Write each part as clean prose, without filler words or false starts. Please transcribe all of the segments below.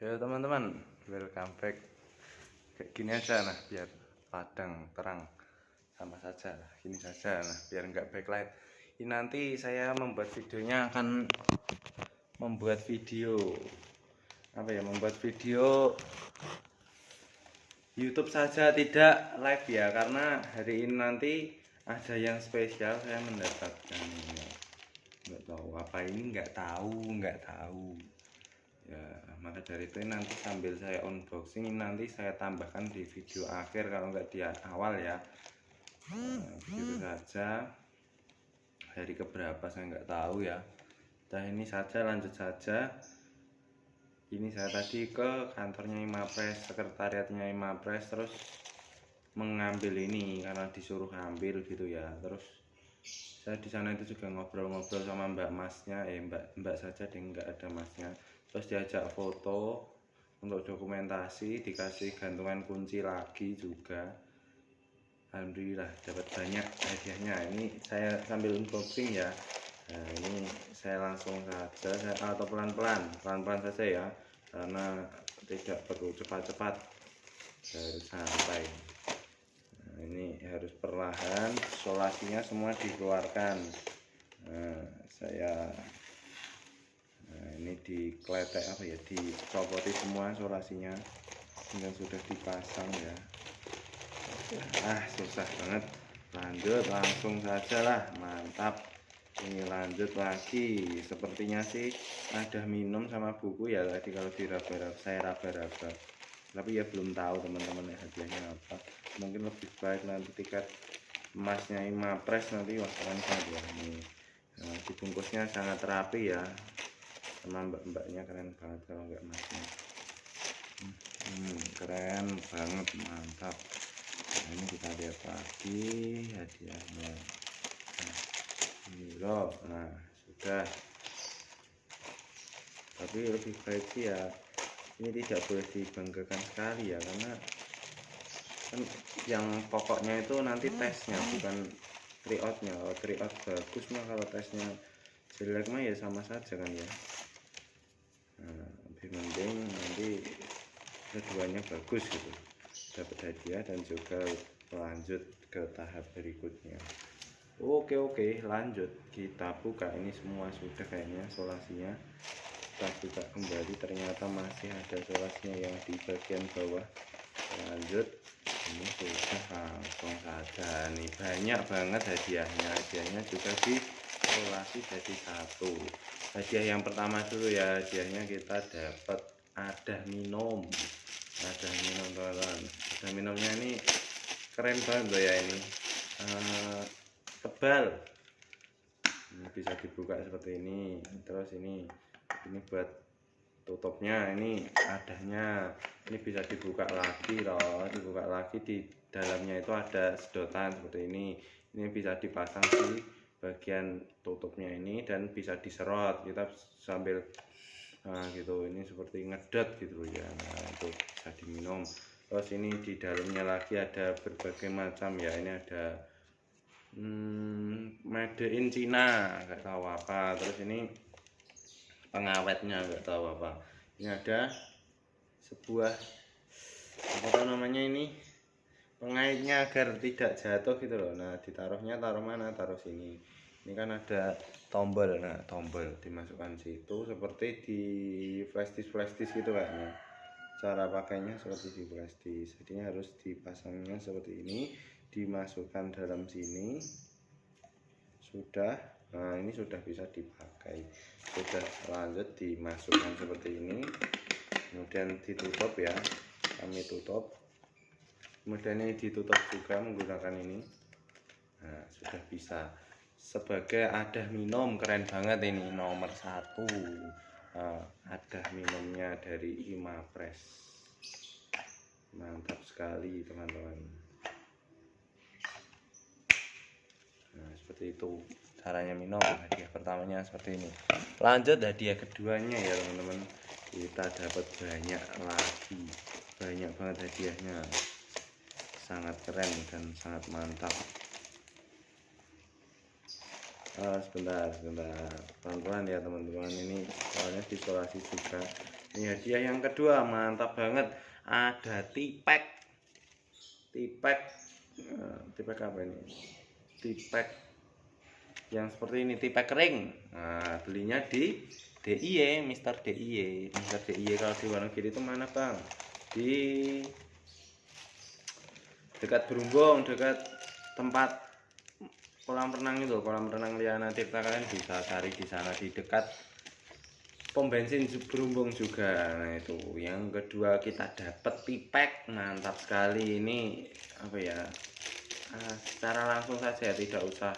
Ya teman-teman, welcome back. Kayak gini aja nah, biar padang terang sama saja lah. Gini saja nah, biar nggak backlight. Ini nanti saya membuat videonya akan membuat video membuat video YouTube saja, tidak live ya, karena hari ini nanti ada yang spesial. Saya mendapatkan ini, nggak tahu apa ini, nggak tahu ya, maka dari itu nanti sambil saya unboxing nanti saya tambahkan di video akhir, kalau nggak di awal ya. Begitu saja, hari keberapa saya nggak tahu ya. Nah ini saja, lanjut saja. Ini saya tadi ke kantornya Imapres, sekretariatnya Imapres, terus mengambil ini karena disuruh ambil gitu ya. Terus saya di sana itu juga ngobrol-ngobrol sama mbak masnya, mbak saja deh, nggak ada masnya. Terus diajak foto untuk dokumentasi, dikasih gantungan kunci lagi juga. Alhamdulillah dapat banyak hadiahnya. Ini saya sambil unboxing ya. Nah ini saya langsung saja, atau pelan-pelan saja ya, karena tidak perlu cepat-cepat, harus santai. Nah, ini harus perlahan, solasinya semua dikeluarkan. Ini dikletek dicopoti semua solasinya, hingga sudah dipasang ya. Susah banget. Lanjut langsung saja lah, mantap. Ini lanjut lagi, sepertinya sih ada minum sama buku ya tadi kalau diraba-raba, saya raba-raba, tapi ya belum tahu teman-teman ya hadiahnya apa. Mungkin lebih baik nanti tiket emasnya Imapres nanti wasaran saja. Ini dibungkusnya sangat rapi ya, sama mbak-mbaknya keren banget kalau nggak emasnya. Keren banget, mantap. Nah, ini kita lihat lagi hadiahnya. Ini loh, nah sudah. Tapi lebih baik sih ya, ini tidak boleh dibanggakan sekali ya, karena kan yang pokoknya itu nanti tesnya, bukan tryoutnya. Kalau tryout bagus mah, kalau tesnya jelek mah ya sama saja kan ya. Lebih penting nanti keduanya bagus gitu, dapat hadiah dan juga lanjut ke tahap berikutnya. Oke, lanjut kita buka. Ini semua sudah kayaknya solasinya. Kita buka kembali, ternyata masih ada solasinya yang di bagian bawah. Lanjut, ini sudah langsung saja nih, banyak banget hadiahnya juga di solasi jadi satu. Hadiah yang pertama dulu ya, hadiahnya kita dapat ada minum teman-teman. Ada minumnya ini keren banget loh ya, ini tebal. Ini bisa dibuka seperti ini. Terus ini buat tutupnya, ini adanya ini bisa dibuka lagi loh, dibuka lagi, di dalamnya itu ada sedotan seperti ini. Ini bisa dipasang di bagian tutupnya ini dan bisa diserot kita sambil gitu. Ini seperti ngedot gitu ya. Nah itu bisa diminum. Terus ini di dalamnya lagi ada berbagai macam ya. Ini ada made in Cina, nggak tahu apa. Terus ini pengawetnya, nggak tahu apa. Ini ada sebuah ini pengaitnya agar tidak jatuh gitu loh. Nah ditaruhnya, taruh mana, taruh sini. Ini kan ada tombol, nah tombol dimasukkan situ seperti di flash disk gitu kayaknya. Cara pakainya seperti di flash disk, jadinya harus dipasangnya seperti ini, dimasukkan dalam sini. Sudah, nah ini sudah bisa dipakai. Sudah, lanjut dimasukkan seperti ini, kemudian ditutup ya, kami tutup. Kemudian ini ditutup juga menggunakan ini. Nah sudah bisa. Sebagai ada minum, keren banget ini, nomor 1. Ada minumnya dari Imapres, mantap sekali teman-teman. Nah seperti itu caranya minum. Hadiah pertamanya seperti ini. Lanjut hadiah keduanya ya teman-teman, kita dapat banyak lagi, banyak banget hadiahnya, sangat keren dan sangat mantap. Sebentar pelan-pelan ya teman-teman, ini soalnya isolasi juga, Ini hadiah yang kedua, mantap banget. Ada tipek. Tipek. Tipek apa ini? Tipek yang seperti ini, tipek kering. Nah, belinya di DIY, Mister DIY. Mister DIY kalau di Wonogiri itu mana, Bang? Di dekat Berumbung, dekat tempat kolam renang itu, kolam renang Liana Tirta. Kalian bisa cari di sana, di dekat pom bensin Berumbung juga. Nah, itu yang kedua kita dapat tipek, mantap sekali. Ini apa ya, secara langsung saja, tidak usah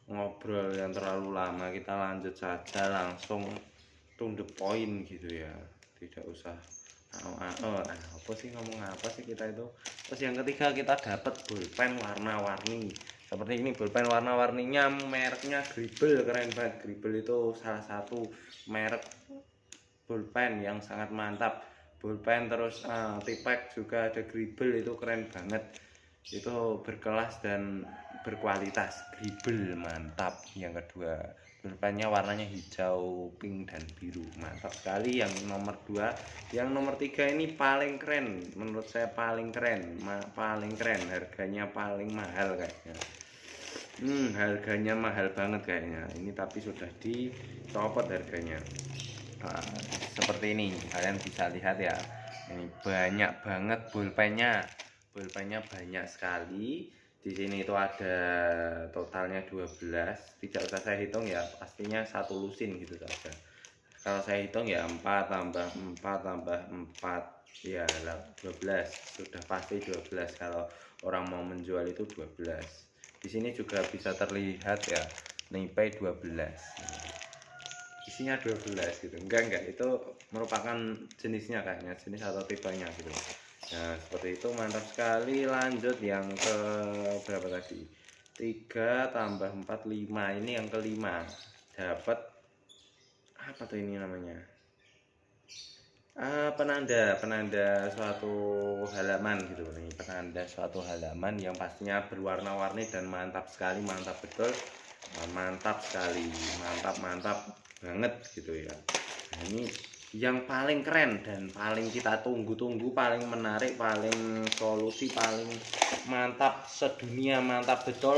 ngobrol yang terlalu lama, kita lanjut saja langsung to the point gitu ya, tidak usah apa sih, ngomong apa sih kita itu. Terus yang ketiga kita dapat bolpen warna-warni seperti ini. Bolpen warna-warninya mereknya Gribble, keren banget. Gribble itu salah satu merek bolpen yang sangat mantap. Bolpen terus tipek juga ada Gribble, itu keren banget, itu berkelas dan berkualitas. Gribble mantap. Yang kedua bolpennya warnanya hijau, pink dan biru, mantap sekali. Yang nomor 2, yang nomor 3 ini paling keren menurut saya, paling keren, paling keren, harganya paling mahal kayaknya. Harganya mahal banget kayaknya ini, tapi sudah dicopot harganya. Seperti ini, kalian bisa lihat ya, ini banyak banget bolpennya banyak sekali. Di sini itu ada totalnya 12, tidak usah saya hitung ya, pastinya satu lusin gitu saja. Kalau saya hitung ya 4 tambah 4 tambah 4 ya 12, sudah pasti 12 kalau orang mau menjual itu 12. Di sini juga bisa terlihat ya, Nipay 12, isinya 12 gitu. Enggak, itu merupakan jenisnya, kayaknya jenis atau tipenya gitu. Nah, seperti itu, mantap sekali. Lanjut yang ke berapa tadi? 3 tambah 4 5. Ini yang kelima. Dapat apa tuh ini namanya? Penanda suatu halaman gitu nih. Penanda suatu halaman yang pastinya berwarna-warni dan mantap sekali, mantap betul. Mantap sekali, mantap banget gitu ya. Nah, ini yang paling keren dan paling kita tunggu-tunggu, paling menarik, paling solusi, paling mantap sedunia, mantap betul.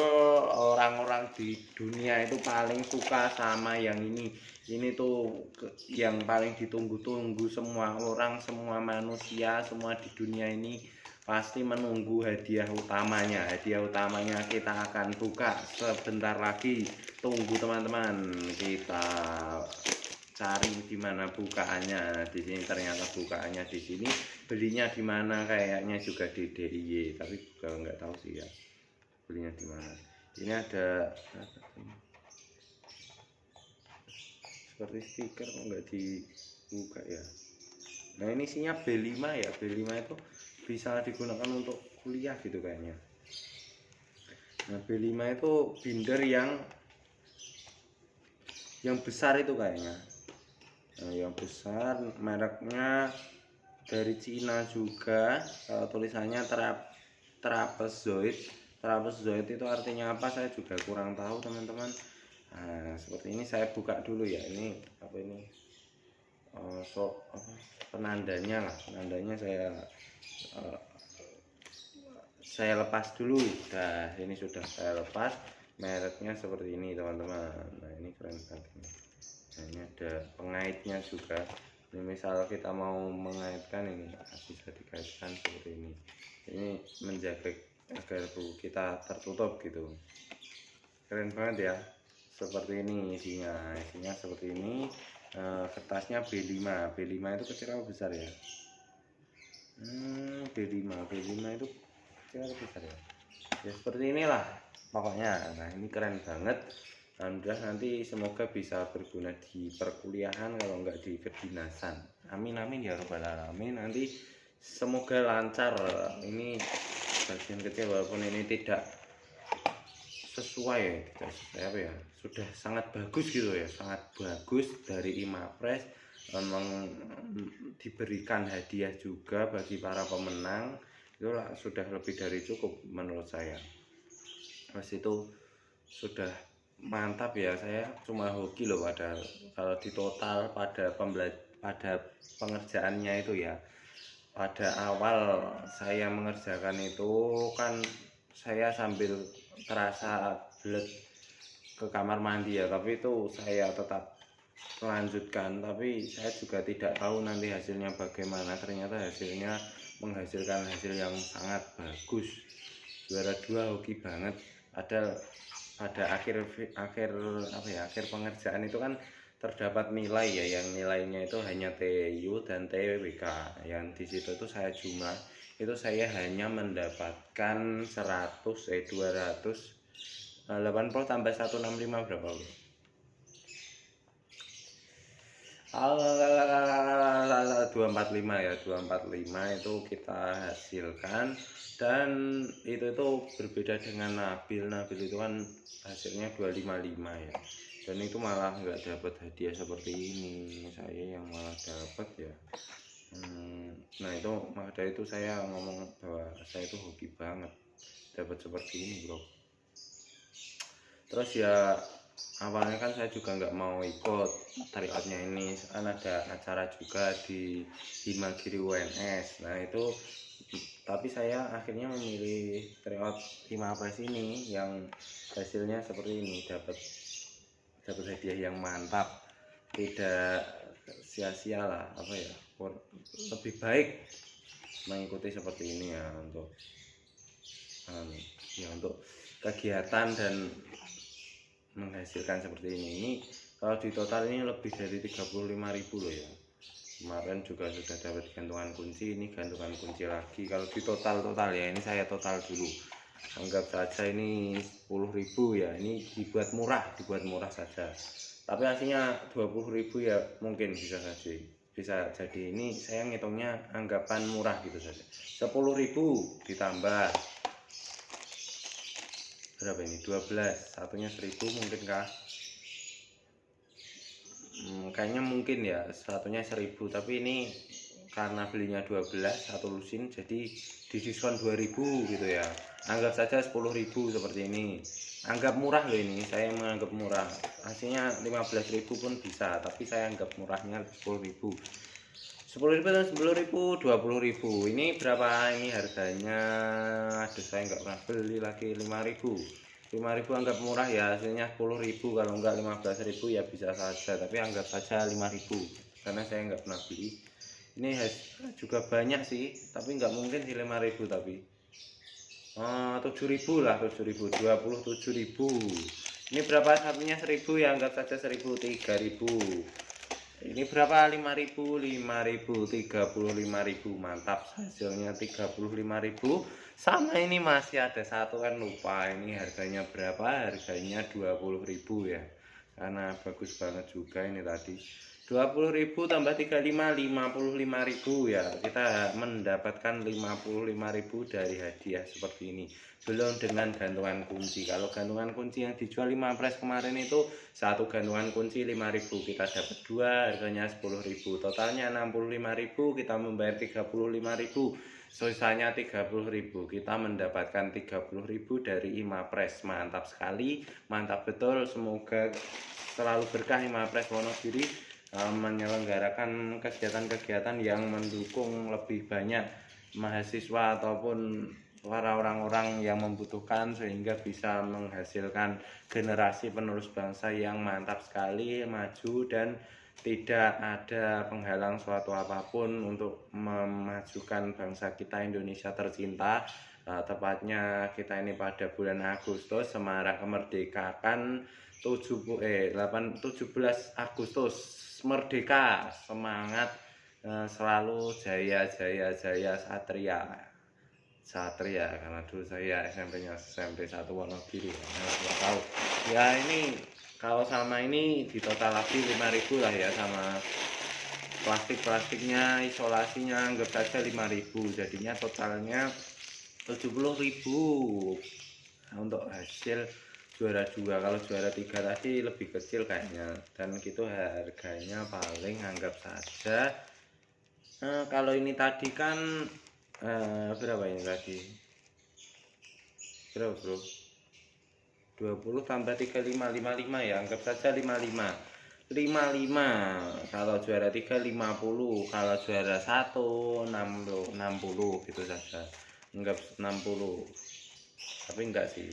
Orang-orang di dunia itu paling suka sama yang ini. Ini tuh yang paling ditunggu-tunggu semua orang, semua manusia, semua di dunia ini pasti menunggu hadiah utamanya. Hadiah utamanya kita akan buka sebentar lagi. Tunggu teman-teman, kita cari di mana bukaannya. Di sini ternyata bukaannya di sini. Belinya di mana? Kayaknya juga di DIY, tapi juga nggak tahu sih ya belinya di mana. Ini ada seperti stiker, kok nggak dibuka ya. Nah, ini isinya B5 ya. B5 itu bisa digunakan untuk kuliah gitu kayaknya. Nah, B5 itu binder yang besar itu kayaknya. Nah, yang besar, mereknya dari Cina juga. Tulisannya trapezoid. Trapezoid itu artinya apa saya juga kurang tahu teman-teman. Nah, seperti ini, saya buka dulu ya. Ini apa ini? Penandanya lah, penandanya saya lepas dulu. Nah, ini sudah saya lepas. Mereknya seperti ini teman-teman. Nah, ini keren banget. Nah, ini ada pengaitnya juga. Ini misal kita mau mengaitkan, ini bisa dikaitkan seperti ini. Ini menjaga agar buku kita tertutup gitu. Keren banget ya. Seperti ini isinya seperti ini. Kertasnya B5 itu kecil atau besar ya? B5 itu kecil atau besar ya? Ya seperti inilah pokoknya. Nah, ini keren banget. Alhamdulillah, nanti semoga bisa berguna di perkuliahan, kalau enggak di kedinasan. Amin ya rabbal alamin. Nanti semoga lancar. Ini bagian kecil, walaupun ini tidak sesuai ya, tidak sesuai apa ya, sudah sangat bagus gitu ya, sangat bagus. Dari Imapres memang diberikan hadiah juga bagi para pemenang, itu sudah lebih dari cukup menurut saya. Pas itu sudah mantap ya. Saya cuma hoki loh, padahal kalau di total pada pada pengerjaannya itu ya. Pada awal saya mengerjakan itu kan saya sambil terasa belet ke kamar mandi ya, tapi itu saya tetap melanjutkan. Tapi saya juga tidak tahu nanti hasilnya bagaimana. Ternyata hasilnya menghasilkan hasil yang sangat bagus, juara 2, hoki banget. Padahal pada akhir pengerjaan itu kan terdapat nilai ya, yang nilainya itu hanya TU dan TWK. Yang di situ itu saya jumlah itu saya hanya mendapatkan 280 tambah 165 berapa, Bro? 245 ya, 245 itu kita hasilkan. Dan itu berbeda dengan Nabil itu kan hasilnya 255 ya, dan itu malah nggak dapat hadiah seperti ini, saya yang malah dapat ya. Nah itu maka dari itu saya ngomong bahwa saya itu hoki banget dapat seperti ini, bro. Terus ya awalnya kan saya juga nggak mau ikut tryoutnya ini, kan ada acara juga di Himagiri UNS. Nah itu tapi saya akhirnya memilih tryout Himapres ini yang hasilnya seperti ini, dapat hadiah yang mantap, tidak sia-sia lah, apa ya, lebih baik mengikuti seperti ini ya untuk kegiatan dan menghasilkan seperti ini. Kalau di total ini lebih dari 35.000 loh ya. Kemarin juga sudah dapat gantungan kunci, ini gantungan kunci lagi. Kalau di total ya, ini saya total dulu. Anggap saja ini 10.000 ya, ini dibuat murah saja. Tapi hasilnya 20.000 ya, mungkin bisa jadi ini saya ngitungnya anggapan murah gitu saja. 10.000 ditambah berapa ini? 12, satunya 1.000 mungkinkah? Kayaknya mungkin ya, satunya 1.000, tapi ini karena belinya 12 satu lusin jadi didiskon 2.000 gitu ya. Anggap saja 10.000 seperti ini. Anggap murah loh ini, saya menganggap murah. Hasilnya 15.000 pun bisa, tapi saya anggap murahnya 10.000. 10.000 dan 10.000, 20.000. Ini berapa ini harganya? Aduh, saya nggak pernah beli lagi. 5.000 anggap murah ya, hasilnya 10.000. Kalau enggak 15.000 ya bisa saja, tapi anggap saja 5.000 karena saya nggak pernah beli. Ini juga banyak sih, tapi nggak mungkin sih 5.000, tapi 7.000 lah, 7.000, 27.000. Ini berapa satunya? 1.000 ya, anggap saja 1.000, 3.000. Ini berapa? 5.000, 35.000, mantap, hasilnya 35.000. Sama ini masih ada satu kan lupa, ini harganya berapa? Harganya 20.000 ya, karena bagus banget juga ini tadi. 20.000 tambah 35, 55.000 ya, kita mendapatkan 55.000 dari hadiah seperti ini. Belum dengan gantungan kunci. Kalau gantungan kunci yang dijual 5 pres kemarin itu satu gantungan kunci 5.000, kita dapat 2, harganya 10.000, totalnya 65.000, kita membayar 35.000, sisanya 30.000, kita mendapatkan 30.000 dari Himapres. Mantap sekali, mantap betul. Semoga selalu berkah Himapres Wonogiri menyelenggarakan kegiatan-kegiatan yang mendukung lebih banyak mahasiswa ataupun para orang-orang yang membutuhkan, sehingga bisa menghasilkan generasi penerus bangsa yang mantap sekali, maju, dan tidak ada penghalang suatu apapun untuk memajukan bangsa kita Indonesia tercinta. Tepatnya kita ini pada bulan Agustus, semarak kemerdekaan 17 Agustus, merdeka, semangat, selalu jaya Satria, karena dulu saya SMP 1 Wonogiri, nggak tahu ya. Ini kalau sama ini di total lagi 5.000 lah ya, sama plastiknya, isolasinya anggap saja 5.000, jadinya totalnya 70.000 untuk hasil juara 2. Kalau juara 3 tadi lebih kecil kayaknya, dan itu harganya paling anggap saja kalau ini tadi kan berapa ini tadi, berapa bro? 20 tambah 35, 55 ya, anggap saja 55. 55, kalau juara 3 50, kalau juara 1 60 gitu saja. Enggak 60. Tapi enggak sih.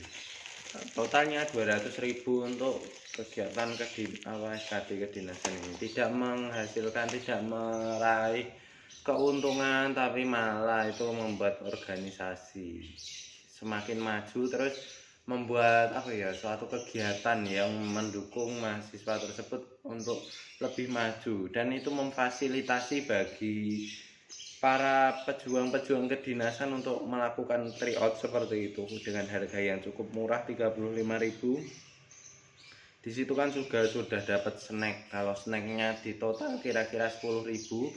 Totalnya 200.000 untuk kegiatan SKD kedinasan ini. Tidak menghasilkan, tidak meraih keuntungan, tapi malah itu membuat organisasi semakin maju, terus membuat suatu kegiatan yang mendukung mahasiswa tersebut untuk lebih maju, dan itu memfasilitasi bagi para pejuang-pejuang kedinasan untuk melakukan tryout seperti itu dengan harga yang cukup murah 35.000. Di situ kan juga sudah dapat snack. Kalau snacknya di total kira-kira 10.000.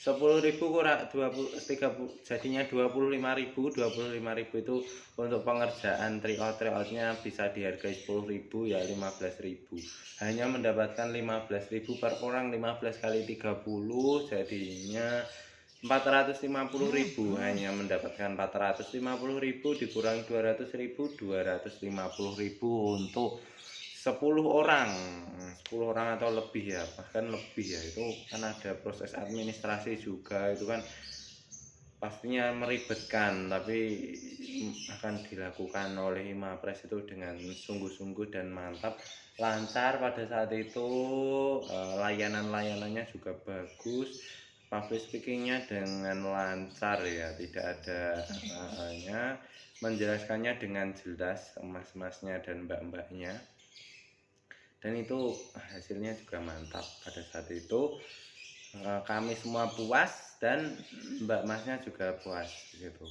10.000 kurang 20 30 jadinya 25.000. 25.000 itu untuk pengerjaan tryoutnya bisa dihargai 10.000 ya 15.000. Hanya mendapatkan 15.000 per orang, 15 kali 30 jadinya 450.000. Hanya mendapatkan 450.000 dikurangi 200.000, 250.000 untuk 10 orang 10 orang atau lebih ya, bahkan lebih ya. Itu kan ada proses administrasi juga, itu kan pastinya meribetkan, tapi akan dilakukan oleh Mapres itu dengan sungguh-sungguh dan mantap, lancar pada saat itu. Layanannya juga bagus, public speakingnya dengan lancar ya, tidak ada hanya menjelaskannya dengan jelas, mas-masnya dan mbak-mbaknya, dan itu hasilnya juga mantap. Pada saat itu kami semua puas dan mbak masnya juga puas gitu.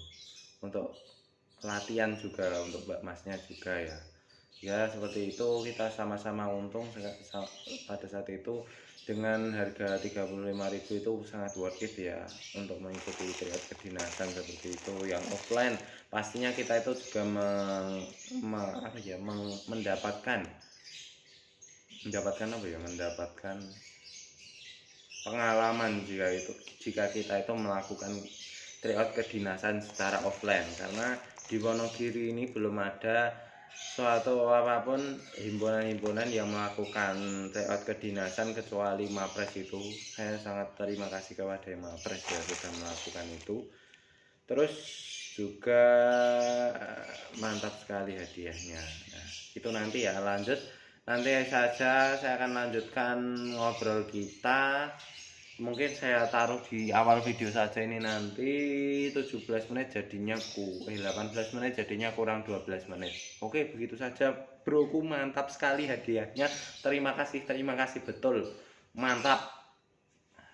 Untuk latihan juga untuk mbak masnya juga ya seperti itu. Kita sama-sama untung pada saat itu. Dengan harga 35.000 itu sangat worth it ya untuk mengikuti tryout kedinasan seperti itu. Yang offline pastinya kita itu juga mendapatkan pengalaman jika kita itu melakukan tryout kedinasan secara offline, karena di Wonogiri ini belum ada suatu apapun himpunan-himpunan yang melakukan tryout kedinasan kecuali Mapres itu. Saya sangat terima kasih kepada Mapres ya sudah melakukan itu. Terus juga mantap sekali hadiahnya. Nah, itu nanti ya nanti saja saya akan lanjutkan ngobrol kita. Mungkin saya taruh di awal video saja ini, nanti 17 menit jadinya 18 menit jadinya kurang 12 menit. Oke, begitu saja broku, mantap sekali hadiahnya. Terima kasih betul. Mantap.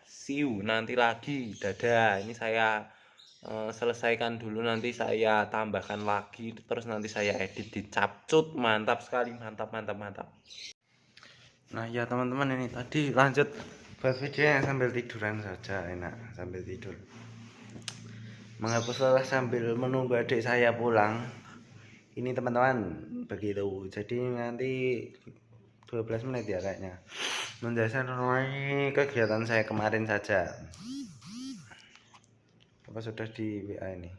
See you nanti lagi. Dadah. Ini saya selesaikan dulu, nanti saya tambahkan lagi, terus nanti saya edit dicapcut. Mantap sekali, mantap. Nah ya teman-teman, ini tadi lanjut buat videonya sambil tiduran saja, enak sambil tidur, menghapus lelah sambil menunggu adik saya pulang. Ini teman-teman begitu. Jadi nanti 12 menit ya kayaknya, menjelaskan kegiatan saya kemarin saja. Apa sudah di WA ini?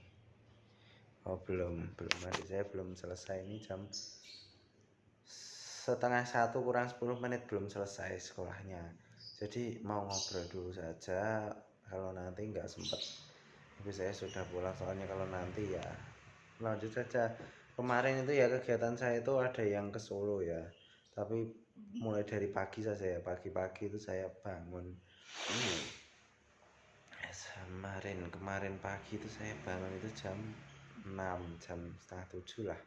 Oh belum, adik saya belum selesai. Ini jam 12:30 kurang 10 menit belum selesai sekolahnya. Jadi mau ngobrol dulu saja, kalau nanti nggak sempet. Tapi saya sudah pulang soalnya, kalau nanti ya lanjut saja. Kemarin itu ya kegiatan saya itu ada yang ke Solo ya, tapi mulai dari pagi saja ya. Pagi-pagi itu saya bangun. Kemarin pagi itu saya bangun itu jam 6, jam setengah 7 lah.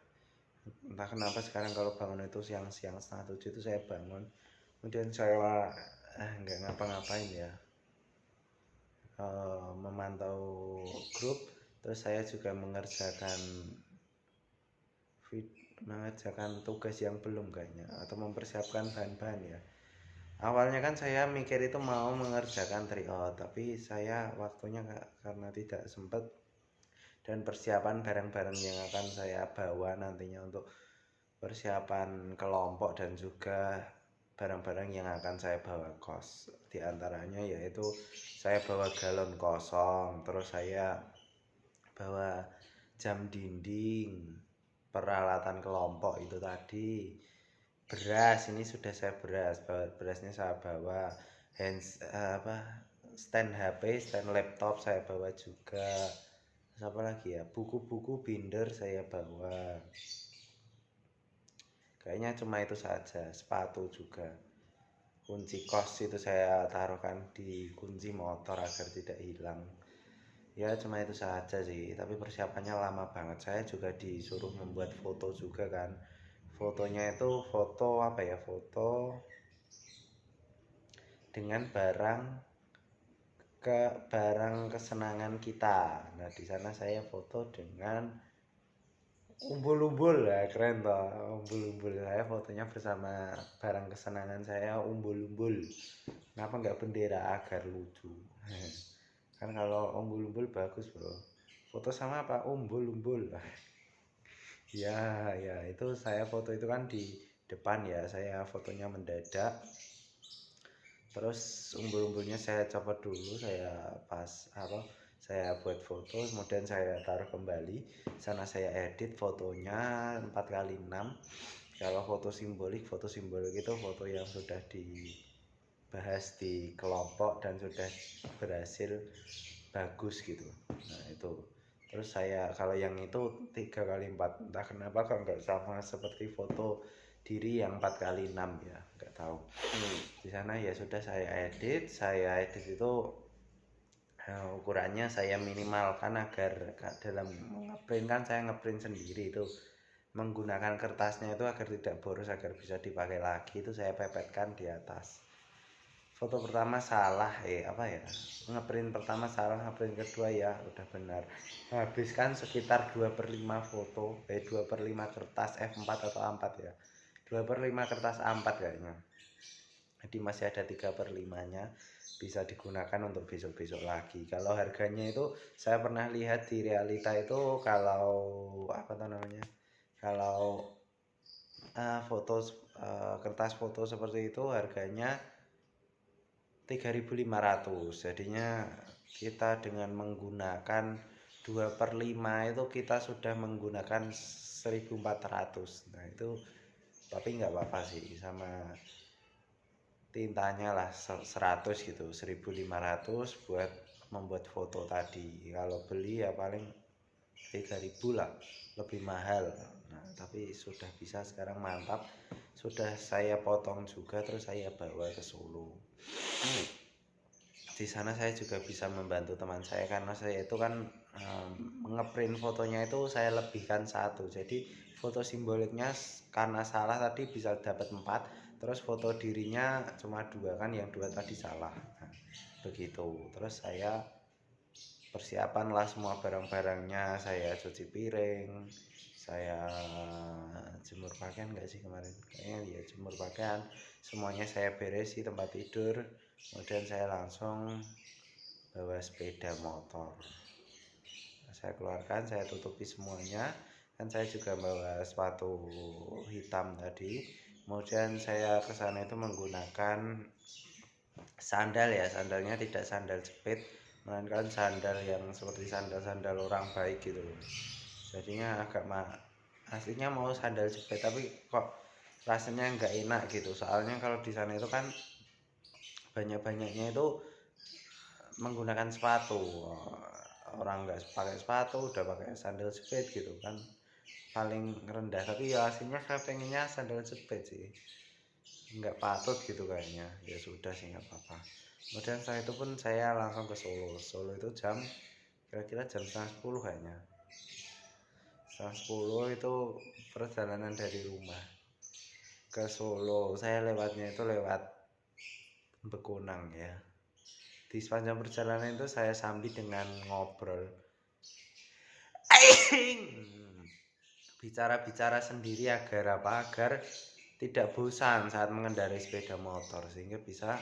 Entah kenapa sekarang kalau bangun itu siang-siang, setengah 7 itu saya bangun. Kemudian saya nggak ngapa-ngapain ya, memantau grup. Terus saya juga mengerjakan tugas yang belum kayaknya, atau mempersiapkan bahan-bahan ya. Awalnya kan saya mikir itu mau mengerjakan tryout, tapi saya waktunya karena tidak sempat, dan persiapan barang-barang yang akan saya bawa nantinya untuk persiapan kelompok, dan juga barang-barang yang akan saya bawa kos. Di antaranya yaitu saya bawa galon kosong, terus saya bawa jam dinding, peralatan kelompok itu tadi, beras. Ini sudah saya berasnya saya bawa, stand HP, stand laptop saya bawa juga. Terus apa lagi ya, buku-buku binder saya bawa. Kayaknya cuma itu saja. Sepatu juga, kunci kos itu saya taruhkan di kunci motor agar tidak hilang. Ya cuma itu saja sih, tapi persiapannya lama banget. Saya juga disuruh membuat foto juga kan. Fotonya itu foto apa ya, foto dengan barang kesenangan kita. Nah di sana saya foto dengan umbul-umbul, ya keren toh, umbul-umbul. Saya fotonya bersama barang kesenangan saya, umbul-umbul. Kenapa nggak bendera, agar lucu. Kan kalau umbul-umbul bagus bro. Foto sama apa, umbul-umbul. Ya ya itu saya foto itu kan di depan ya, saya fotonya mendadak. Terus umbul-umbulnya saya copot dulu, saya buat foto, kemudian saya taruh kembali. Sana saya edit fotonya 4x6. Kalau foto simbolik itu foto yang sudah dibahas di kelompok dan sudah berhasil bagus gitu. Nah itu, terus saya kalau yang itu 3x4, entah kenapa kalau nggak sama seperti foto diri yang 4x6 ya, nggak tahu. Di sana ya sudah saya edit itu, ukurannya saya minimalkan agar dalam ngeprint, kan saya ngeprint sendiri itu, menggunakan kertasnya itu agar tidak boros, agar bisa dipakai lagi, itu saya pepetkan di atas. Foto pertama salah, ngeprint pertama salah, ngeprint kedua ya udah benar. Habiskan sekitar 2/5 foto, 2/5 kertas F4 atau A4 ya, 2/5 kertas A4 kayaknya. Jadi masih ada 3/5-nya, bisa digunakan untuk besok-besok lagi. Kalau harganya itu saya pernah lihat di realita itu, kalau kalau kertas foto seperti itu harganya 3.500. Jadinya kita dengan menggunakan 2/5 itu kita sudah menggunakan 1.400. Nah itu, tapi nggak apa-apa sih, sama tintanya lah 100 gitu, 1.500 buat membuat foto tadi. Kalau beli ya paling 3.000 lah, lebih mahal. Nah tapi sudah bisa sekarang, mantap, sudah saya potong juga, terus saya bawa ke Solo. Di sana saya juga bisa membantu teman saya, karena saya itu kan ngeprint fotonya itu saya lebihkan satu, jadi foto simboliknya karena salah tadi bisa dapat 4, terus foto dirinya cuma 2 kan, yang 2 tadi salah. Nah, begitu. Terus saya persiapan lah semua barang-barangnya, saya cuci piring, saya jemur pakaian enggak sih kemarin, kayaknya ya jemur pakaian, semuanya saya beresi, tempat tidur. Kemudian saya langsung bawa sepeda motor, saya keluarkan, saya tutupi semuanya. Kan saya juga bawa sepatu hitam tadi. Kemudian saya kesana itu menggunakan sandal ya, sandalnya tidak sandal jepit, melainkan sandal yang seperti sandal-sandal orang baik gitu. Jadinya agak aslinya mau sandal jepit, tapi kok rasanya nggak enak gitu. Soalnya kalau di sana itu kan banyak-banyaknya itu menggunakan sepatu, orang nggak pakai sepatu udah pakai sandal jepit gitu kan, paling rendah. Tapi ya aslinya saya pengennya sandal jepit sih, nggak patut gitu kayaknya. Ya sudah sih, nggak apa-apa. Kemudian setelah itu pun saya langsung ke Solo itu kira-kira jam 9:30 kayaknya. 9:30 itu perjalanan dari rumah ke Solo. Saya lewatnya itu lewat Bekunang ya. Di sepanjang perjalanan itu saya sambil dengan ngobrol, bicara-bicara sendiri, agar tidak bosan saat mengendarai sepeda motor, sehingga bisa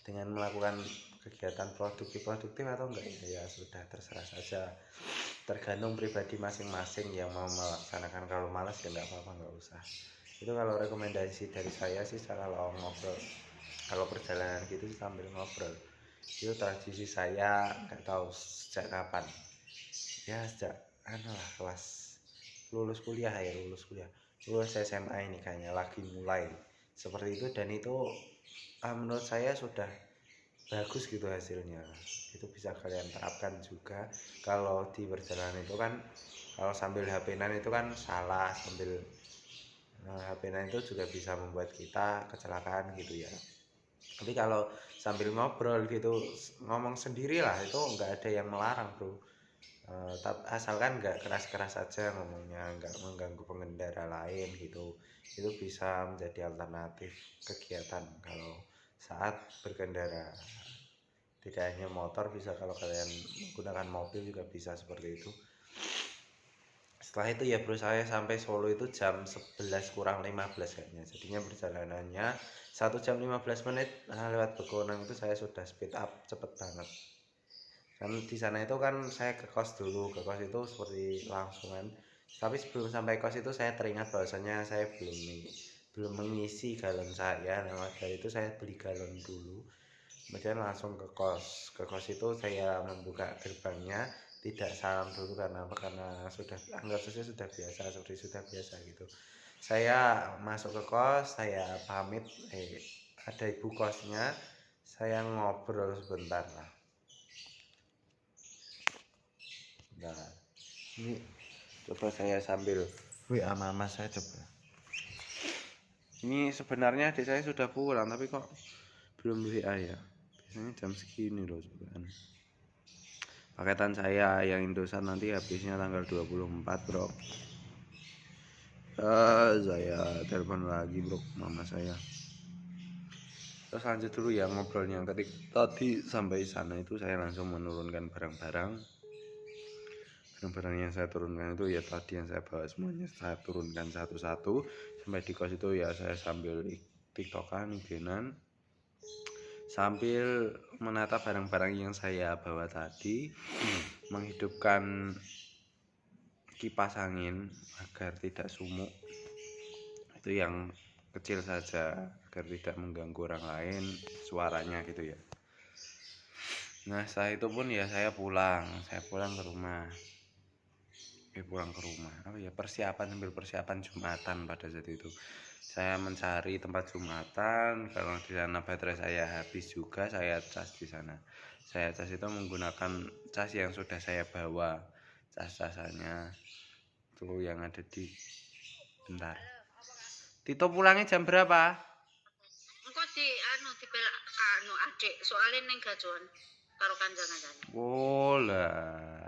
dengan melakukan kegiatan produktif atau enggak ya sudah terserah saja, tergantung pribadi masing-masing yang mau melaksanakan. Kalau malas ya nggak apa-apa, nggak usah. Itu kalau rekomendasi dari saya sih, kalau ngobrol, kalau perjalanan gitu sambil ngobrol, itu tradisi saya, nggak tahu sejak kapan ya, sejak kelas lulus kuliah. lulus SMA ini kayaknya lagi mulai seperti itu, dan itu menurut saya sudah bagus gitu hasilnya. Itu bisa kalian terapkan juga kalau di perjalanan itu kan, kalau sambil HP-an itu kan salah, sambil HP-an itu juga bisa membuat kita kecelakaan gitu ya. Tapi kalau sambil ngobrol gitu, ngomong sendiri lah, itu nggak ada yang melarang bro. Asalkan nggak keras-keras aja ngomongnya, nggak mengganggu pengendara lain gitu, itu bisa menjadi alternatif kegiatan kalau saat berkendara. Tidak hanya motor, bisa kalau kalian menggunakan mobil juga bisa seperti itu. Setelah itu ya bro, saya sampai Solo itu jam 11 kurang 15 kayaknya, jadinya perjalanannya 1 jam 15 menit. Lewat Begonang itu saya sudah speed up cepet banget. Kan di sana itu kan saya ke kos dulu, ke kos itu seperti langsungan, tapi sebelum sampai kos itu saya teringat bahwasanya saya belum mengisi galon saya. Nah dari itu saya beli galon dulu, kemudian langsung ke kos itu saya membuka gerbangnya, tidak salam dulu. Karena apa? Karena sudah anggap saja sudah biasa, seperti sudah biasa gitu. Saya masuk ke kos, saya pamit, ada ibu kosnya, saya ngobrol sebentar lah. Nah, ini coba saya sambil WA mama saya coba. Ini sebenarnya adik saya sudah pulang, tapi kok belum WA ya. Biasanya jam segini loh cobaan. Paketan saya yang Indosat nanti habisnya tanggal 24 bro. Saya telepon lagi bro mama saya. Terus lanjut dulu ya ngobrolnya. Tadi sampai sana itu saya langsung menurunkan barang-barang yang saya turunkan itu ya tadi yang saya bawa semuanya saya turunkan satu-satu. Sampai di kos itu ya saya sambil tiktokan, igenan, sambil menata barang-barang yang saya bawa tadi, menghidupkan kipas angin agar tidak sumuk, itu yang kecil saja agar tidak mengganggu orang lain suaranya gitu ya. Nah setelah itu pun ya saya pulang ke rumah. Apa ya, sambil persiapan Jumatan. Pada saat itu saya mencari tempat Jumatan, kalau di sana baterai saya habis juga, saya cas di sana. Saya cas itu menggunakan cas yang sudah saya bawa, cas-casannya tuh yang ada di. Bentar, Tito pulangnya jam berapa? Engko dibelak adik soalnya ning gajuan karo kanjeng-kanjeng. Oh lah,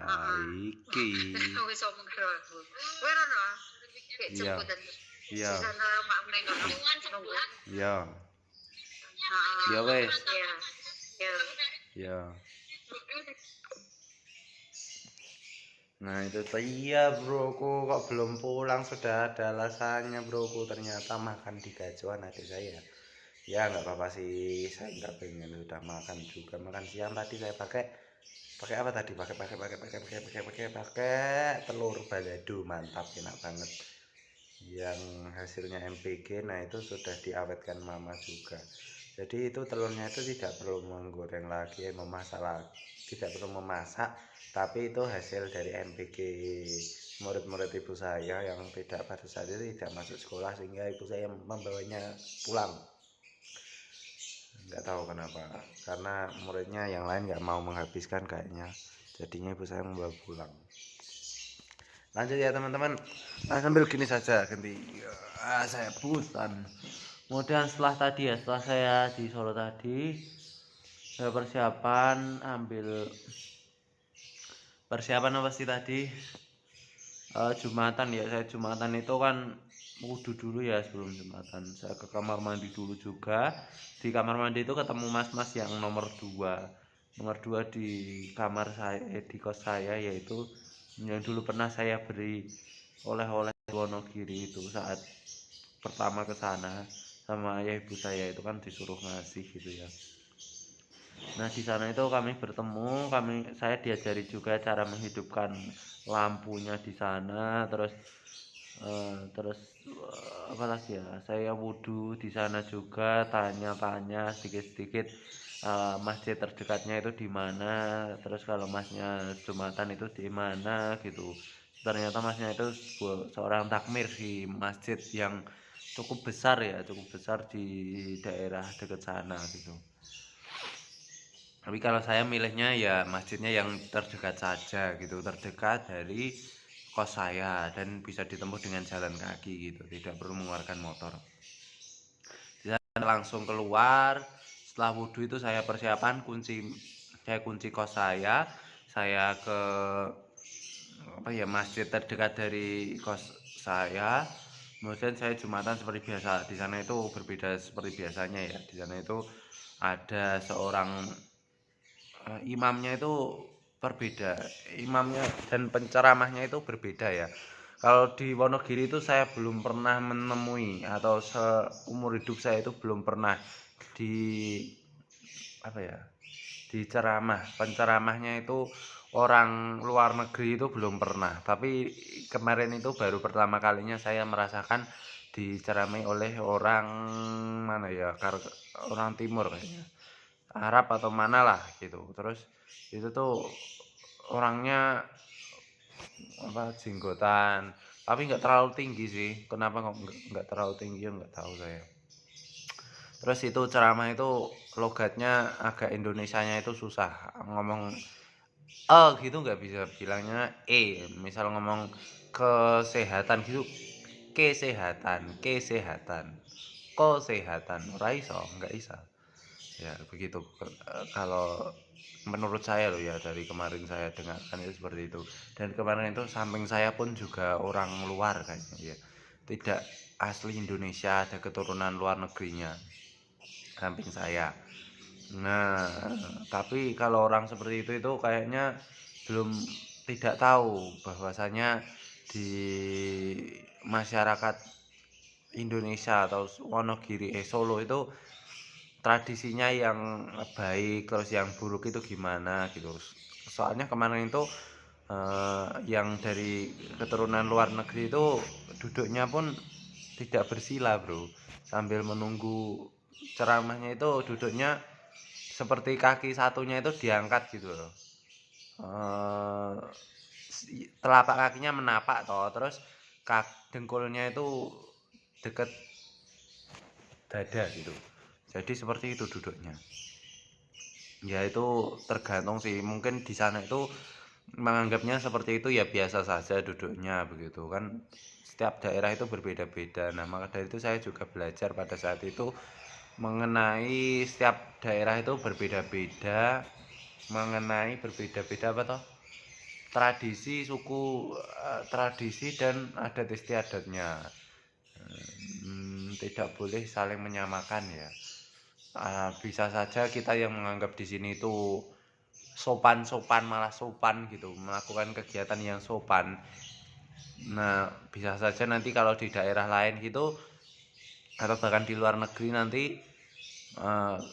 iki. Wis omong karo aku. Kowe rono. Iya. Iya. Sana makne ngono. Iya. Ya wes. Ya. Nah itu iya broku, kok belum pulang sudah ada alasannya broku, ternyata makan di gajuan adik saya. Ya nggak apa-apa sih, saya nggak pengen, sudah makan juga. Makan siang tadi saya pakai apa tadi, pakai telur balado, mantap, enak banget, yang hasilnya MPG. Nah itu sudah diawetkan mama juga, jadi itu telurnya itu tidak perlu menggoreng lagi, tidak perlu memasak, tapi itu hasil dari MPG murid-murid ibu saya yang tidak, pada saat itu tidak masuk sekolah, sehingga ibu saya membawanya pulang. Nggak tahu kenapa, karena muridnya yang lain nggak mau menghabiskan kayaknya, jadinya ibu saya membawa pulang. Lanjut ya teman-teman, sambil gini saja ganti, saya bosan. Kemudian setelah saya di Solo tadi, saya persiapan apa sih tadi, Jumatan ya. Saya Jumatan itu kan wudhu dulu ya. Sebelum Jumatan saya ke kamar mandi dulu juga. Di kamar mandi itu ketemu mas-mas yang nomor 2 di kamar saya, di kos saya, yaitu yang dulu pernah saya beri oleh-oleh Wonogiri itu saat pertama ke sana sama ayah ibu saya, itu kan disuruh ngasih gitu ya. Nah di sana itu kami bertemu, saya diajari juga cara menghidupkan lampunya di sana. Terus apa lagi ya, saya wudhu di sana juga, tanya-tanya sedikit-sedikit masjid terdekatnya itu di mana, terus kalau masnya Jumatan itu di mana gitu. ternyata masnya itu seorang takmir di masjid yang cukup besar di daerah dekat sana gitu. Tapi kalau saya milihnya ya masjidnya yang terdekat saja gitu, terdekat dari kos saya dan bisa ditempuh dengan jalan kaki gitu, tidak perlu mengeluarkan motor. Saya langsung keluar, setelah wudhu itu saya persiapan kunci kos saya ke masjid terdekat dari kos saya. Kemudian saya Jumatan seperti biasa. Di sana itu berbeda seperti biasanya ya. Di sana itu ada seorang imamnya itu berbeda, imamnya dan penceramahnya itu berbeda ya. Kalau di Wonogiri itu saya belum pernah menemui atau seumur hidup saya itu belum pernah di di penceramahnya itu orang luar negeri itu belum pernah. Tapi kemarin itu baru pertama kalinya saya merasakan diceramai oleh orang mana ya, orang timur kayaknya. Arab atau mana lah gitu. Terus itu tuh orangnya jenggotan, tapi nggak terlalu tinggi sih. Kenapa kok nggak terlalu tinggi ya nggak tahu saya. Terus itu ceramah itu logatnya agak Indonesianya itu susah ngomong gitu, nggak bisa bilangnya misal ngomong kesehatan gitu, kesehatan ora iso, nggak bisa ya begitu. Kalau menurut saya loh ya, dari kemarin saya dengarkan itu seperti itu. Dan kemarin itu samping saya pun juga orang luar kayaknya ya, tidak asli Indonesia, ada keturunan luar negerinya samping saya. Nah, tapi kalau orang seperti itu kayaknya tidak tahu bahwasanya di masyarakat Indonesia atau Wonogiri Solo itu tradisinya yang baik terus yang buruk itu gimana gitu. Soalnya kemarin itu yang dari keturunan luar negeri itu duduknya pun tidak bersila bro, sambil menunggu ceramahnya itu duduknya seperti kaki satunya itu diangkat gitu loh. Telapak kakinya menapak terus dengkulnya itu deket dada gitu. Jadi seperti itu duduknya. Ya itu tergantung sih, mungkin di sana itu menganggapnya seperti itu ya biasa saja duduknya begitu kan. Setiap daerah itu berbeda-beda. Nah, maka dari itu saya juga belajar pada saat itu mengenai setiap daerah itu berbeda-beda, mengenai berbeda-beda tradisi suku, tradisi dan adat istiadatnya. Tidak boleh saling menyamakan ya. Bisa saja kita yang menganggap di sini itu sopan malah sopan gitu, melakukan kegiatan yang sopan. Nah, bisa saja nanti kalau di daerah lain gitu atau bahkan di luar negeri nanti hal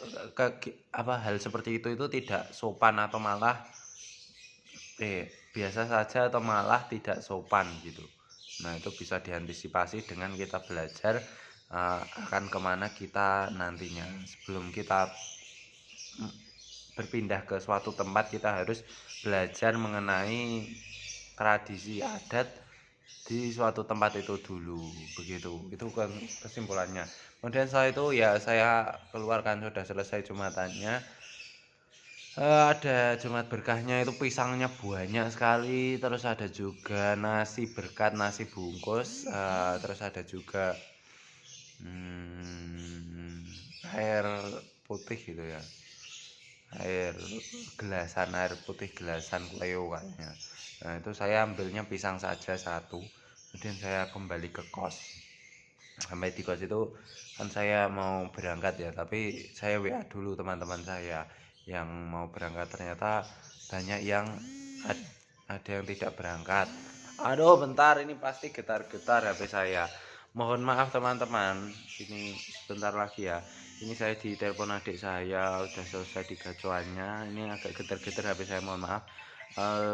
seperti itu tidak sopan atau malah biasa saja atau malah tidak sopan gitu. Nah, itu bisa diantisipasi dengan kita belajar akan kemana kita nantinya. Sebelum kita berpindah ke suatu tempat, kita harus belajar mengenai tradisi adat di suatu tempat itu dulu begitu. Itu kan kesimpulannya. Kemudian setelah itu ya saya keluarkan, sudah selesai Jumatannya. Ada Jumat berkahnya itu pisangnya banyak sekali, terus ada juga nasi berkat, nasi bungkus, terus ada juga air putih gitu ya, air putih gelasan Leo kayaknya. Nah, itu saya ambilnya pisang saja satu, kemudian saya kembali ke kos. Sampai di kos itu kan saya mau berangkat ya, tapi saya WA dulu teman-teman saya yang mau berangkat, ternyata banyak yang ada yang tidak berangkat. Aduh bentar, ini pasti getar-getar HP saya, mohon maaf teman-teman. Ini sebentar lagi ya, ini saya ditelepon adik saya, udah selesai di gacoannya, ini agak getar-getar HP saya, mohon maaf.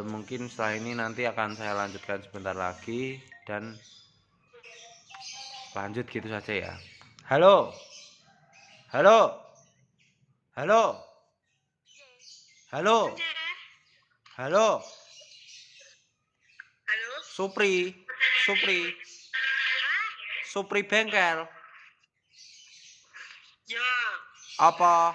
Mungkin setelah ini nanti akan saya lanjutkan sebentar lagi dan lanjut gitu saja ya. Halo halo halo halo halo Halo? Supri, Supri, Supri bengkel. Ya, Apa?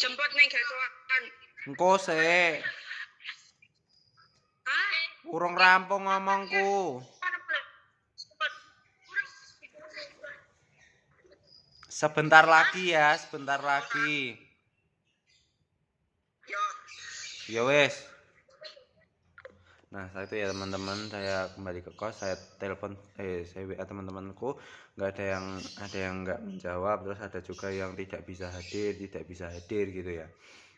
jemput ning gacoan. Engko sik, Hah? urung rampung ngomongku. Sebentar lagi ya, sebentar lagi. Ya, Ya wes. Nah, setelah itu ya teman-teman, saya kembali ke kos, saya telepon saya WA teman-temanku, nggak ada yang nggak menjawab, terus ada juga yang tidak bisa hadir gitu ya.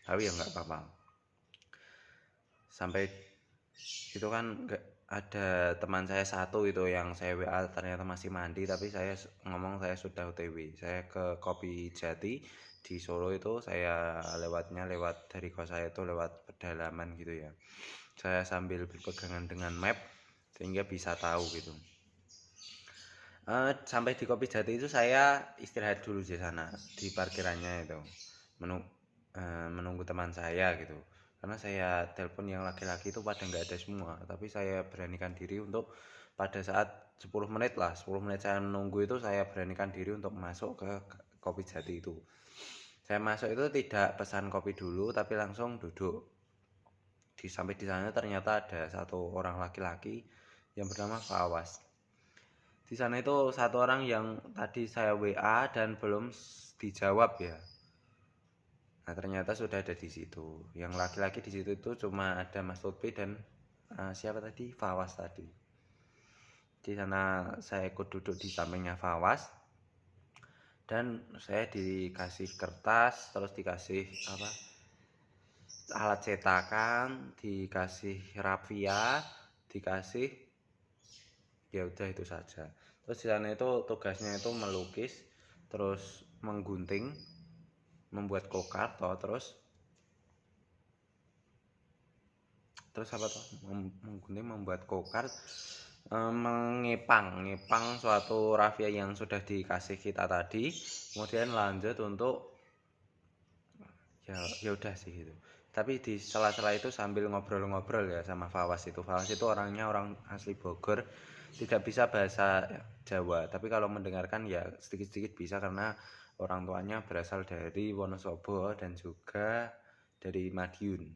Tapi ya nggak apa-apa. Sampai itu kan nggak ada teman saya satu itu yang saya WA ternyata masih mandi, tapi saya ngomong saya sudah OTW. Saya ke Kopi Jati di Solo itu, saya lewat dari kos saya itu lewat pedalaman gitu ya. Saya sambil berpegangan dengan map sehingga bisa tahu gitu. Sampai di Kopi Jati itu saya istirahat dulu di sana di parkirannya itu, menunggu teman saya gitu. Karena saya telepon yang laki-laki itu pada nggak ada semua, tapi saya beranikan diri untuk pada saat 10 menit saya menunggu itu, saya beranikan diri untuk masuk ke Kopi Jati itu. Saya masuk itu tidak pesan kopi dulu, tapi langsung duduk. Sampai di sana ternyata ada satu orang laki-laki yang bernama Fawas. Di sana itu satu orang yang tadi saya WA dan belum dijawab ya. Nah, ternyata sudah ada di situ. Yang laki-laki di situ itu cuma ada Mas Lutfi dan siapa tadi? Fawas tadi. Di sana saya ikut duduk di sampingnya Fawas. Dan saya dikasih kertas, terus dikasih alat cetakan, dikasih rafia, dikasih ya udah itu saja. Terus di sana itu tugasnya itu melukis, terus menggunting, membuat kokart, terus apa toh? Menggunting, membuat kokart, ngepang suatu rafia yang sudah dikasih kita tadi, kemudian lanjut untuk ya udah sih gitu. Tapi di sela-sela itu sambil ngobrol-ngobrol ya sama Fawas itu. Fawas itu orangnya orang asli Bogor, tidak bisa bahasa Jawa, tapi kalau mendengarkan ya sedikit-sedikit bisa karena orang tuanya berasal dari Wonosobo dan juga dari Madiun.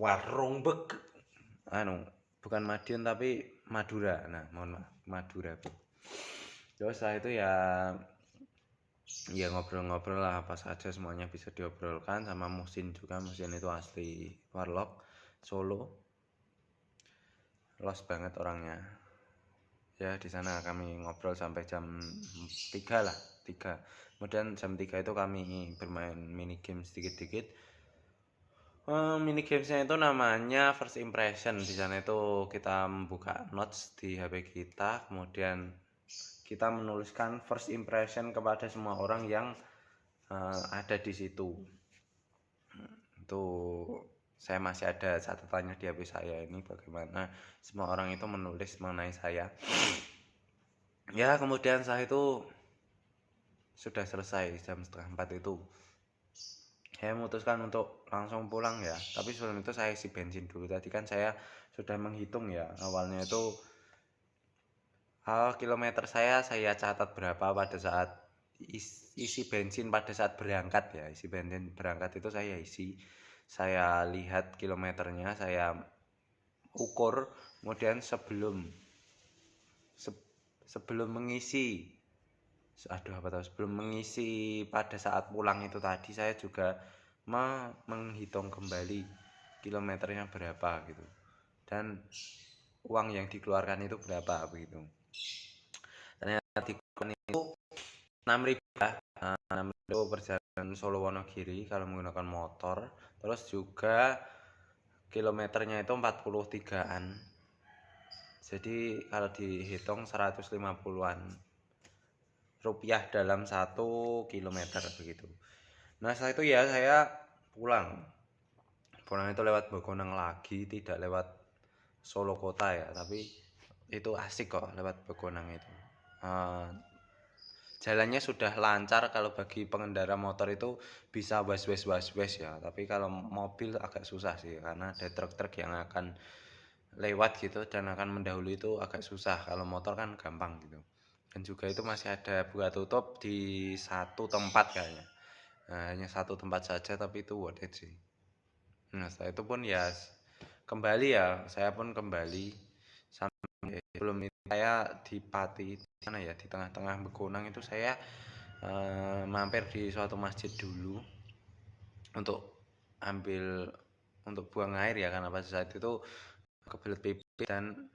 Warung bukan Madiun tapi Madura. Nah, mohon maaf, Madura. Terus setelah itu ya ngobrol-ngobrol lah, apa saja semuanya bisa diobrolkan. Sama Musin juga, Musin itu asli Warlock Solo, los banget orangnya ya. Di sana kami ngobrol sampai jam 3 lah, 3. Kemudian jam 3 itu kami bermain mini game sedikit-sedikit. Mini gamesnya itu namanya first impression. Di sana itu kita membuka notes di HP kita, kemudian kita menuliskan first impression kepada semua orang yang ada di situ. Itu saya masih ada catatannya di HP saya ini, bagaimana semua orang itu menulis mengenai saya. Ya, kemudian saya itu sudah selesai jam 3:30 itu. Saya memutuskan untuk langsung pulang ya, tapi sebelum itu saya isi bensin dulu. Tadi kan saya sudah menghitung ya, awalnya itu kilometer saya catat berapa pada saat isi bensin pada saat berangkat ya. Isi bensin berangkat itu saya lihat kilometernya, saya ukur, kemudian sebelum mengisi sebelum mengisi pada saat pulang itu tadi, saya juga menghitung kembali kilometernya berapa gitu, dan uang yang dikeluarkan itu berapa begitu. Ternyata dikeluarkan itu 6.000 ya, 6.000 perjalanan Solo Wonogiri kalau menggunakan motor. Terus juga kilometernya itu 43-an. Jadi kalau dihitung 150-an rupiah dalam 1 kilometer begitu. Nah, setelah itu ya saya pulang itu lewat Begonang lagi, tidak lewat Solo kota ya, tapi itu asik kok lewat Begonang itu. jalannya sudah lancar. Kalau bagi pengendara motor itu bisa was ya, tapi kalau mobil agak susah sih karena ada truk-truk yang akan lewat gitu dan akan mendahului, itu agak susah. Kalau motor kan gampang gitu. Dan juga itu masih ada buka tutup di satu tempat kayaknya. Nah, hanya satu tempat saja tapi itu worth it sih. Nah, setelah itu pun ya kembali ya, saya pun kembali sampai belum itu saya di Pati mana ya, di tengah-tengah Begonang itu saya mampir di suatu masjid dulu untuk ambil untuk buang air ya, karena pada saat itu kebelet pipis. Dan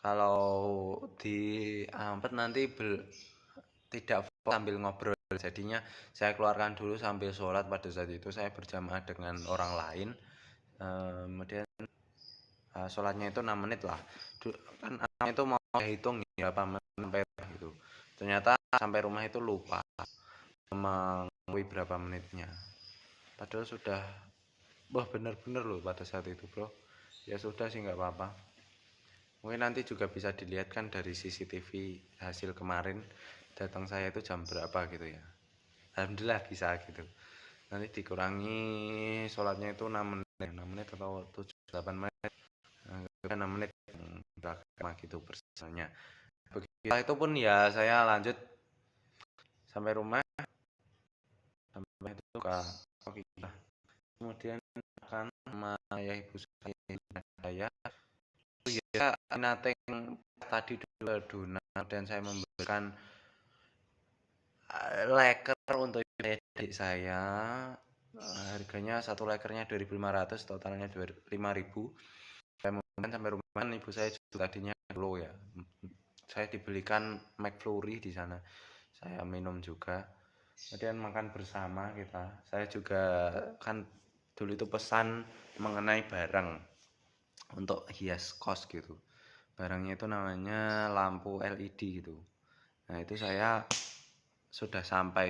kalau di Ampet nanti tidak sambil ngobrol, jadinya saya keluarkan dulu sambil sholat. Pada saat itu saya berjamaah dengan orang lain, kemudian sholatnya itu 6 menit lah. Kan itu mau saya hitung ya, berapa menit sampai gitu, ternyata sampai rumah itu lupa mengakui berapa menitnya, padahal sudah bener-bener loh pada saat itu bro. Ya sudah sih, nggak apa-apa. Mungkin nanti juga bisa dilihat kan dari CCTV hasil kemarin datang saya itu jam berapa gitu ya. Alhamdulillah bisa gitu. Nanti dikurangi sholatnya itu 6 menit atau 7-8 menit. 6 menit gitu persennya. Begitu itu pun ya saya lanjut sampai rumah, sampai itu kemudian akan sama ayah ibu saya ya nateng tadi dulu adonan, dan saya memberikan leker untuk adik saya. Harganya satu lekernya 2.500, totalnya 5.000. Saya memberikan sampai rumah. Ibu saya juga tadinya dulu ya, saya dibelikan McFlurry di sana, saya minum juga, kemudian makan bersama kita. Saya juga kan dulu itu pesan mengenai barang untuk hias kos gitu. Barangnya itu namanya lampu LED gitu. Nah itu saya sudah sampai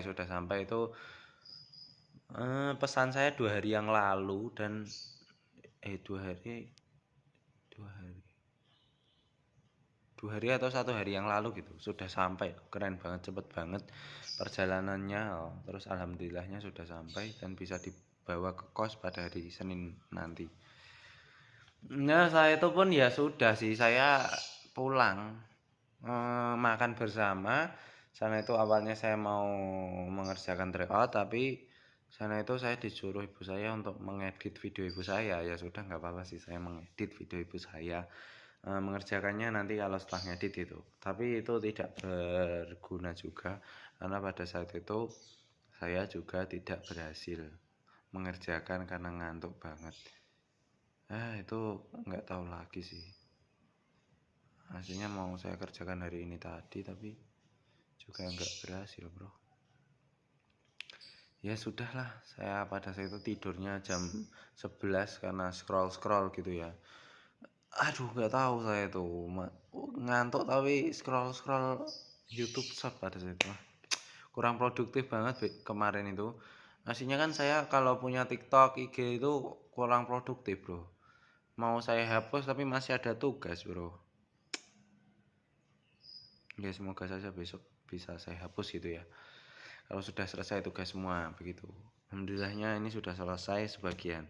itu pesan saya 2 hari yang lalu. Dan 2 hari atau 1 hari yang lalu gitu sudah sampai. Keren banget, cepet banget perjalanannya. Terus alhamdulillahnya sudah sampai dan bisa dibawa ke kos pada hari Senin nanti. Nah saya itu pun ya sudah sih, saya pulang makan bersama. Sana itu awalnya saya mau mengerjakan tryout, tapi sana itu saya disuruh ibu saya untuk mengedit video ibu saya. Ya sudah, nggak apa-apa sih saya mengedit video ibu saya, mengerjakannya nanti kalau setelah ngedit itu. Tapi itu tidak berguna juga karena pada saat itu saya juga tidak berhasil mengerjakan karena ngantuk banget. Itu nggak tahu lagi sih. Hasilnya mau saya kerjakan hari ini tadi, tapi juga nggak berhasil bro. Ya sudahlah, saya pada saat itu tidurnya jam 11 karena scroll gitu ya. Aduh, nggak tahu saya tuh ngantuk tapi scroll YouTube short pada saat itu. Kurang produktif banget kemarin itu. Aslinya kan saya kalau punya TikTok, IG itu kurang produktif bro. Mau saya hapus tapi masih ada tugas bro. Ya semoga saja besok bisa saya hapus gitu ya, kalau sudah selesai tugas semua begitu. Alhamdulillahnya ini sudah selesai sebagian.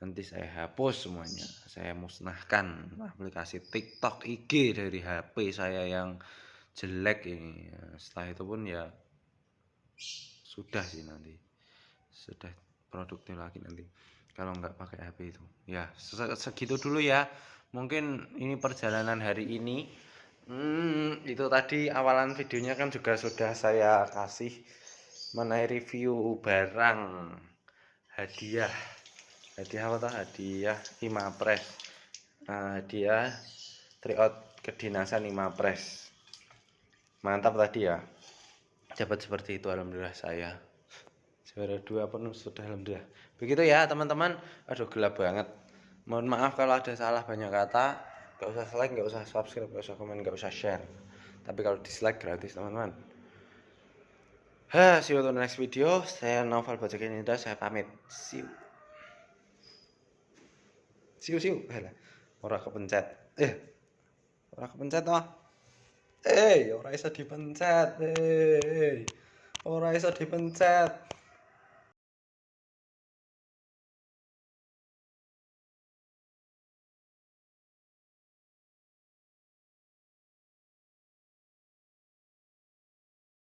Nanti saya hapus semuanya, saya musnahkan aplikasi TikTok, IG dari HP saya yang jelek ini. Setelah itu pun ya sudah sih, nanti sudah produktif lagi nanti kalau nggak pakai HP itu. Ya segitu dulu ya, mungkin ini perjalanan hari ini. Itu tadi awalan videonya kan juga sudah saya kasih mengenai review barang hadiah apa tuh, hadiah Imapres, hadiah tryout kedinasan Imapres. Mantap tadi ya, dapat seperti itu. Alhamdulillah saya juara 2 pun sudah, alhamdulillah. Begitu ya teman-teman. Aduh gelap banget, mohon maaf kalau ada salah banyak kata. Gak usah like, gak usah subscribe, gak usah komen, gak usah share. Tapi kalau dislike gratis teman-teman. See you on the next video. Saya Novel Bajak Indra, saya pamit. See you. Halah, ora kepencet. Ora kepencet toh. ora iso dipencet. Ora iso dipencet.